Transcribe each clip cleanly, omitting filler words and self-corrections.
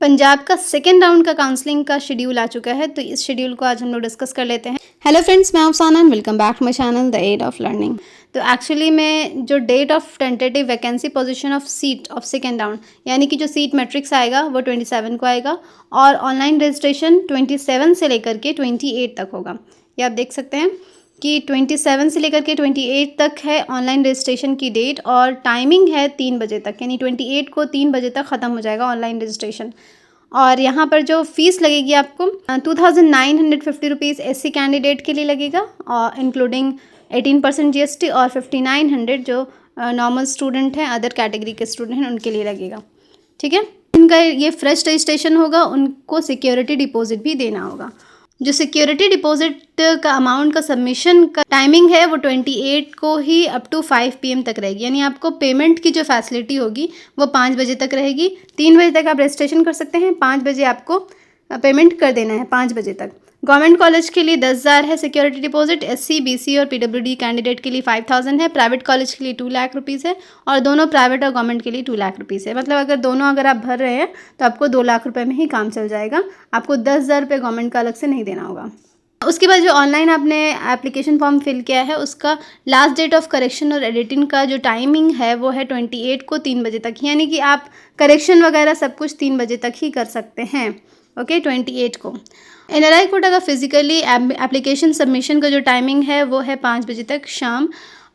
पंजाब का second round का counselling का शेड्यूल आ चुका है, तो इस शेड्यूल को आज हम लोग डिस्कस कर लेते हैं। हेलो फ्रेंड्स, मैं Afsana and welcome back to my channel the aid of learning. तो एक्चुअली में जो date of tentative vacancy position of seat of second round यानी कि जो सीट मैट्रिक्स आएगा वो 27 को आएगा और ऑनलाइन रजिस्ट्रेशन 27 से लेकर के 28 तक होगा। ये आप देख सकते हैं कि 27 से लेकर के 28 तक है ऑनलाइन रजिस्ट्रेशन की डेट और टाइमिंग है 3 बजे तक, यानी 28 को 3 बजे तक ख़त्म हो जाएगा ऑनलाइन रजिस्ट्रेशन। और यहाँ पर जो फ़ीस लगेगी आपको 2950 रुपीज़ SC कैंडिडेट के लिए लगेगा और इंक्लूडिंग 18% GST और 5900 जो नॉर्मल स्टूडेंट हैं, अदर कैटेगरी के स्टूडेंट हैं, उनके लिए लगेगा। ठीक है, इनका ये फ्रेश रजिस्ट्रेशन होगा, उनको सिक्योरिटी डिपॉजिट भी देना होगा। जो सिक्योरिटी डिपॉजिट का अमाउंट का सबमिशन का टाइमिंग है वो 28 को ही अप टू 5 PM तक रहेगी, यानी आपको पेमेंट की जो फैसिलिटी होगी वो 5 बजे तक रहेगी। 3 बजे तक आप रजिस्ट्रेशन कर सकते हैं, 5 बजे आपको पेमेंट कर देना है 5 बजे तक। गवर्नमेंट कॉलेज के लिए 10,000 है सिक्योरिटी डिपॉजिट, SC BC और PWD कैंडिडेट के लिए 5,000 है, प्राइवेट कॉलेज के लिए 2 लाख रुपीज़ है और दोनों प्राइवेट और गवर्नमेंट के लिए 2 लाख रुपीज़ है। मतलब अगर आप भर रहे हैं तो आपको 2 लाख रुपए में ही काम चल जाएगा, आपको 10,000 रुपये गवर्नमेंट का अलग से नहीं देना होगा। उसके बाद जो ऑनलाइन आपने एप्लीकेशन फॉर्म फिल किया है उसका लास्ट डेट ऑफ करेक्शन और एडिटिंग का जो टाइमिंग है वो है 28 को 3 बजे तक, यानी कि आप करेक्शन वगैरह सब कुछ 3 बजे तक ही कर सकते हैं। ओके, 28 को। NRI कोटा का फिजिकली एप्लीकेशन सबमिशन का जो टाइमिंग है वो है 5 बजे तक शाम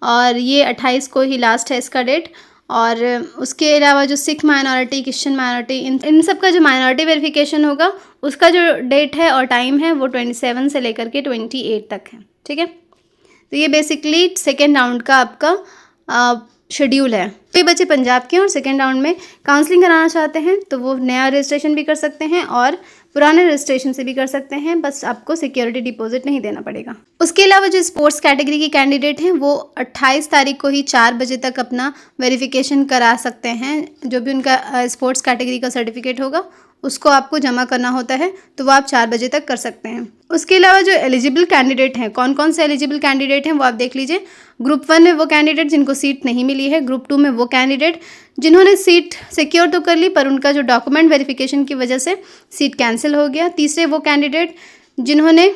और ये 28 को ही लास्ट है इसका डेट। और उसके अलावा जो सिख माइनॉरिटी, क्रिश्चियन माइनॉरिटी, इन सब का जो माइनॉरिटी वेरिफिकेशन होगा उसका जो डेट है और टाइम है वो 27 से लेकर के 28 तक है। ठीक है, तो ये बेसिकली सेकेंड राउंड का आपका शेड्यूल है। कई बच्चे पंजाब के और सेकेंड राउंड में काउंसलिंग कराना चाहते हैं तो वो नया रजिस्ट्रेशन भी कर सकते हैं और पुराने रजिस्ट्रेशन से भी कर सकते हैं, बस आपको सिक्योरिटी डिपॉजिट नहीं देना पड़ेगा। उसके अलावा जो स्पोर्ट्स कैटेगरी की कैंडिडेट हैं वो 28 तारीख को ही 4 बजे तक अपना वेरिफिकेशन करा सकते हैं। जो भी उनका स्पोर्ट्स कैटेगरी का सर्टिफिकेट होगा उसको आपको जमा करना होता है, तो वो आप 4 बजे तक कर सकते हैं। उसके अलावा जो एलिजिबल कैंडिडेट हैं, कौन कौन से एलिजिबल कैंडिडेट हैं वो आप देख लीजिए। ग्रुप 1 में वो कैंडिडेट जिनको सीट नहीं मिली है, ग्रुप 2 में वो कैंडिडेट जिन्होंने सीट सिक्योर तो कर ली पर उनका जो डॉक्यूमेंट वेरिफिकेशन की वजह से सीट कैंसिल हो गया। तीसरे वो कैंडिडेट जिन्होंने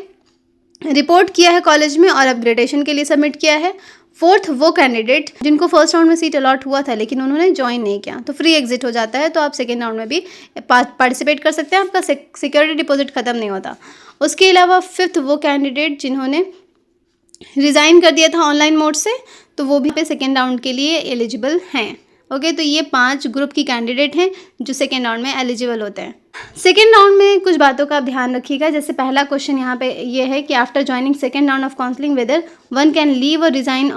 रिपोर्ट किया है कॉलेज में और अपग्रेडेशन के लिए सबमिट किया है। फोर्थ वो कैंडिडेट जिनको फर्स्ट राउंड में सीट अलॉट हुआ था लेकिन उन्होंने ज्वाइन नहीं किया, तो फ्री एग्जिट हो जाता है, तो आप सेकेंड राउंड में भी पार्टिसिपेट कर सकते हैं, आपका सिक्योरिटी डिपॉजिट ख़त्म नहीं होता। उसके अलावा फिफ्थ वो कैंडिडेट जिन्होंने रिज़ाइन कर दिया था ऑनलाइन मोड से, तो वो भी पे सेकेंड राउंड के लिए एलिजिबल हैं। ओके, तो ये 5 ग्रुप की कैंडिडेट हैं जो सेकेंड राउंड में एलिजिबल होते हैं। सेकेंड राउंड में कुछ बातों का ध्यान रखिएगा। जैसे पहला क्वेश्चन यहाँ पे ये है कि after joining second round of counselling whether one can leave और रिज़ाइन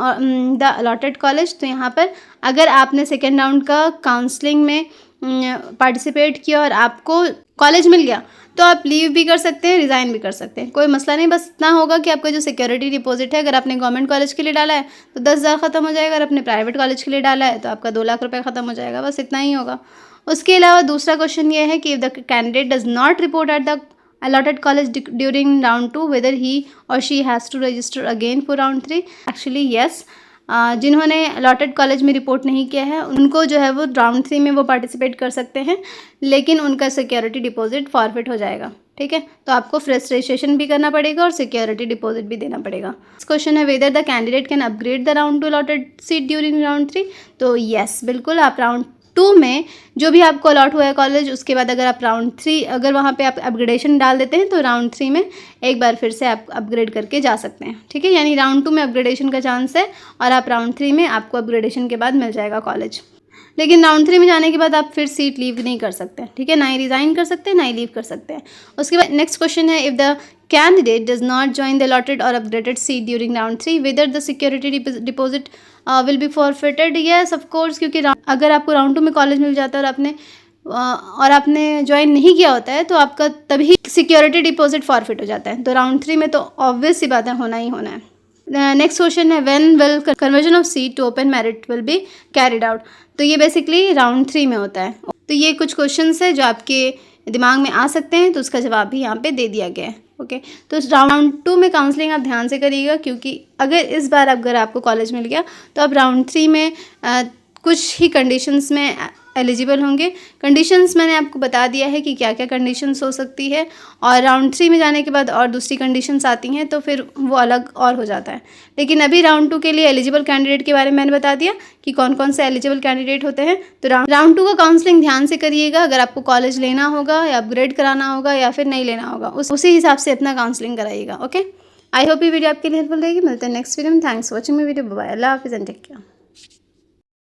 द अलॉटेड कॉलेज। तो यहाँ पर अगर आपने सेकेंड राउंड का काउंसलिंग में पार्टिसिपेट किया और आपको कॉलेज मिल गया तो आप लीव भी कर सकते हैं, रिज़ाइन भी कर सकते हैं, कोई मसला नहीं। बस इतना होगा कि आपका जो सिक्योरिटी डिपॉजिट है, अगर आपने गवर्नमेंट कॉलेज के लिए डाला है तो 10,000 ख़त्म हो जाएगा, अगर आपने प्राइवेट कॉलेज के लिए डाला है तो आपका 2 लाख रुपये ख़त्म हो जाएगा, बस इतना ही होगा। उसके अलावा दूसरा क्वेश्चन ये है कि if the candidate does not report at the allotted college during round 2 whether he or she has to register again for round 3। Actually yes, जिन्होंने अलॉटेड कॉलेज में रिपोर्ट नहीं किया है उनको जो है वो राउंड 3 में वो पार्टिसिपेट कर सकते हैं, लेकिन उनका सिक्योरिटी डिपॉजिट फॉरफिट हो जाएगा। ठीक है, तो आपको फ्रेश रजिस्ट्रेशन भी करना पड़ेगा और सिक्योरिटी डिपॉजिट भी देना पड़ेगा। क्वेश्चन है whether the candidate can upgrade the round 2 allotted seat during round 3। तो येस, बिल्कुल, आप राउंड 2 में जो भी आपको अलॉट हुआ है कॉलेज, उसके बाद अगर आप राउंड 3 अगर वहाँ पे आप अपग्रेडेशन डाल देते हैं तो राउंड 3 में एक बार फिर से आप अपग्रेड करके जा सकते हैं। ठीक है, यानी राउंड 2 में अपग्रेडेशन का चांस है और आप राउंड 3 में आपको अपग्रेडेशन के बाद मिल जाएगा कॉलेज, लेकिन राउंड 3 में जाने के बाद आप फिर सीट लीव नहीं कर सकते। ठीक है, ना ही रिज़ाइन कर सकते हैं ना ही लीव कर सकते हैं। उसके बाद नेक्स्ट क्वेश्चन है if the candidate does not join the allotted और upgraded seat during round 3 whether the security deposit will be forfeited. Yes, of course, क्योंकि अगर आपको राउंड 2 में कॉलेज मिल जाता है और आपने ज्वाइन नहीं किया होता है तो आपका तभी सिक्योरिटी डिपॉजिट फॉरफिट हो जाता है, तो राउंड 3 में तो ऑब्वियस सी बात है, होना ही होना है। नेक्स्ट क्वेश्चन है when will conversion of seat to open merit will be carried out. तो ये बेसिकली राउंड 3 में होता है। तो ये कुछ क्वेश्चंस है जो आपके दिमाग में आ सकते हैं, तो उसका जवाब भी यहाँ पे दे दिया गया है। ओके, तो राउंड 2 में काउंसलिंग आप ध्यान से करिएगा, क्योंकि अगर इस बार अगर आपको कॉलेज मिल गया तो अब राउंड 3 में कुछ ही कंडीशंस में एलिजिबल होंगे। कंडीशंस मैंने आपको बता दिया है कि क्या क्या कंडीशंस हो सकती है, और राउंड 3 में जाने के बाद और दूसरी कंडीशंस आती हैं तो फिर वो अलग और हो जाता है। लेकिन अभी राउंड 2 के लिए एलिजिबल कैंडिडेट के बारे में मैंने बता दिया कि कौन कौन से एलिजिबल कैंडिडेट होते हैं। तो राउंड 2 का काउंसलिंग ध्यान से करिएगा। अगर आपको कॉलेज लेना होगा या अपग्रेड कराना होगा या फिर नहीं लेना होगा, उसी हिसाब से अपना काउंसलिंग कराइएगा। ओके, आई होप ये वीडियो आपके लिए हेल्पफुल रहेगी। मिलते हैं नेक्स्ट वीडियो में। Thanks for watching my video. Bye, अल्लाह हाफिज़ एंड टेक केयर।